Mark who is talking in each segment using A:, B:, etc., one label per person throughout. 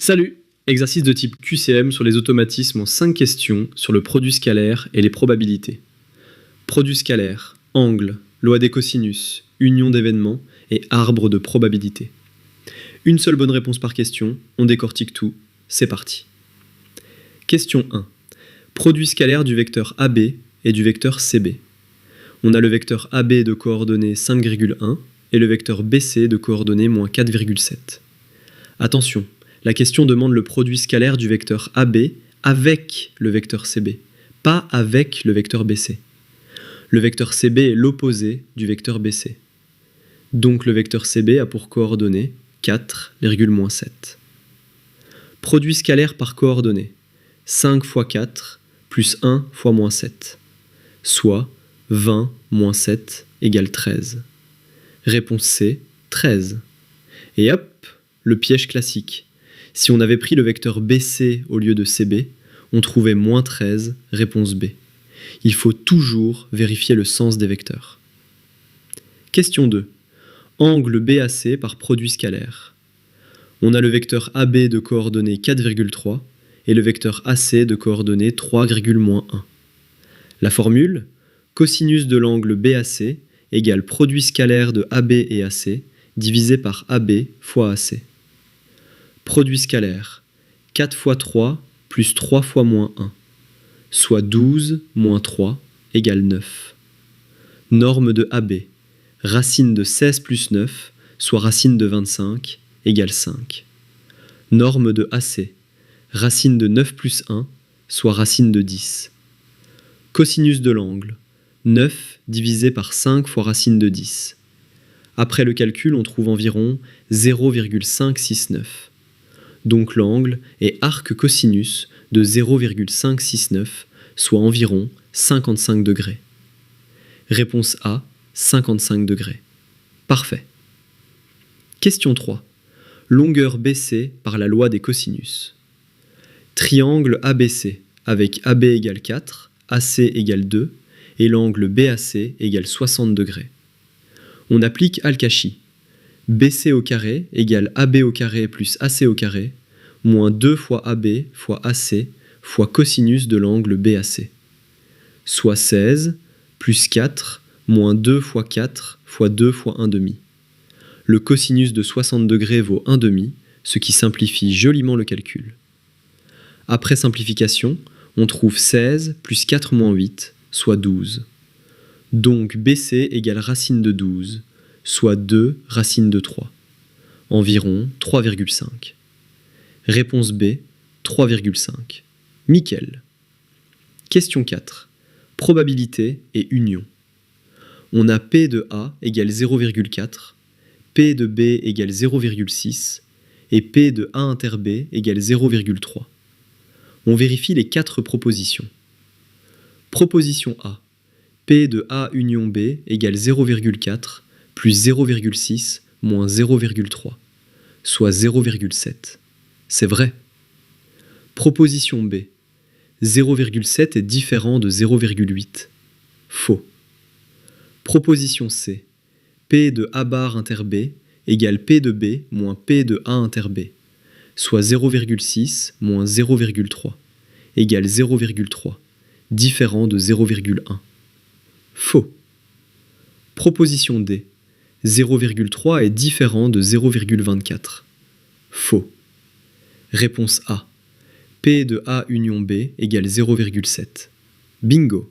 A: Salut! Exercice de type QCM sur les automatismes en 5 questions sur le produit scalaire et les probabilités. Produit scalaire, angle, loi des cosinus, union d'événements et arbre de probabilité. Une seule bonne réponse par question, on décortique tout, c'est parti. Question 1. Produit scalaire du vecteur AB et du vecteur CB. On a le vecteur AB de coordonnées 5,1 et le vecteur BC de coordonnées moins 4,7. Attention, la question demande le produit scalaire du vecteur AB avec le vecteur CB, pas avec le vecteur BC. Le vecteur CB est l'opposé du vecteur BC. Donc le vecteur CB a pour coordonnées 4,-7. Produit scalaire par coordonnées 5 fois 4 plus 1 fois moins 7, soit 20 moins 7 égale 13. Réponse C, 13. Et hop, le piège classique. Si on avait pris le vecteur BC au lieu de CB, on trouvait moins 13, réponse B. Il faut toujours vérifier le sens des vecteurs. Question 2. Angle BAC par produit scalaire. On a le vecteur AB de coordonnées 4,3 et le vecteur AC de coordonnées 3,-1. La formule, cosinus de l'angle BAC égale produit scalaire de AB et AC divisé par AB fois AC. Produit scalaire, 4 fois 3 plus 3 fois moins 1, soit 12 moins 3 égale 9. Norme de AB, racine de 16 plus 9, soit racine de 25, égale 5. Norme de AC, racine de 9 plus 1, soit racine de 10. Cosinus de l'angle, 9 divisé par 5 fois racine de 10. Après le calcul, on trouve environ 0,569. Donc l'angle est arc cosinus de 0,569, soit environ 55 degrés. Réponse A, 55 degrés. Parfait. Question 3. Longueur BC par la loi des cosinus. Triangle ABC avec AB égale 4, AC égale 2 et l'angle BAC égale 60 degrés. On applique Al-Kashi. BC au carré égale AB au carré plus AC au carré, moins 2 fois AB fois AC fois cosinus de l'angle BAC. Soit 16 plus 4 moins 2 fois 4 fois 2 fois 1 demi. Le cosinus de 60 degrés vaut 1 demi, ce qui simplifie joliment le calcul. Après simplification, on trouve 16 plus 4 moins 8, soit 12. Donc BC égale racine de 12, soit 2 racine de 3, environ 3,5. Réponse B, 3,5. Nickel. Question 4. Probabilité et union. On a P de A égale 0,4, P de B égale 0,6 et P de A inter B égale 0,3. On vérifie les 4 propositions. Proposition A. P de A union B égale 0,4 plus 0,6 moins 0,3, soit 0,7. C'est vrai. Proposition B. 0,7 est différent de 0,8. Faux. Proposition C. P de A bar inter B égale P de B moins P de A inter B, soit 0,6 moins 0,3 égale 0,3, différent de 0,1. Faux. Proposition D. 0,3 est différent de 0,24. Faux. Réponse A. P de A union B égale 0,7. Bingo.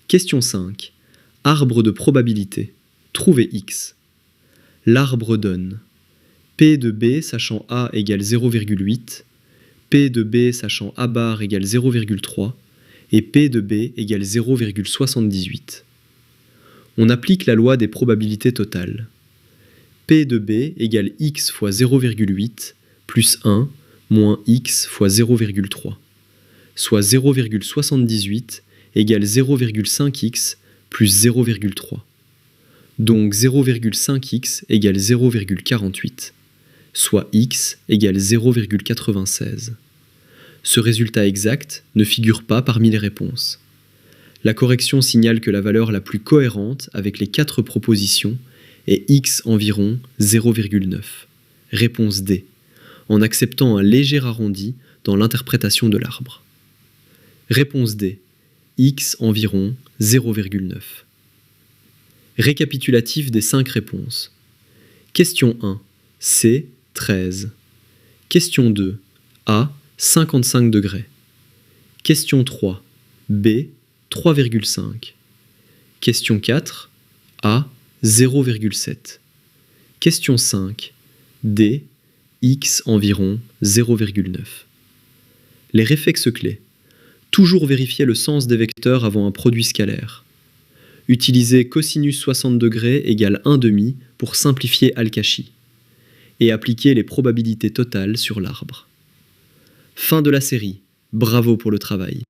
A: Question 5. Arbre de probabilité. Trouvez X. L'arbre donne P de B sachant A égale 0,8, P de B sachant A bar égale 0,3 et P de B égale 0,78. On applique la loi des probabilités totales. P de B égale X fois 0,8 plus 1 moins X fois 0,3, soit 0,78 égale 0,5X plus 0,3. Donc 0,5X égale 0,48, soit X égale 0,96. Ce résultat exact ne figure pas parmi les réponses. La correction signale que la valeur la plus cohérente avec les 4 propositions est X environ 0,9. Réponse D. en acceptant un léger arrondi dans l'interprétation de l'arbre. Réponse D. X environ 0,9. Récapitulatif des 5 réponses. Question 1. C. 13. Question 2. A. 55 degrés. Question 3. B. 3,5. Question 4. A. 0,7. Question 5. D. X environ 0,9. Les réflexes clés. Toujours vérifier le sens des vecteurs avant un produit scalaire. Utiliser cosinus 60 degrés égale 1/2 pour simplifier Al-Kashi. Et appliquer les probabilités totales sur l'arbre. Fin de la série. Bravo pour le travail.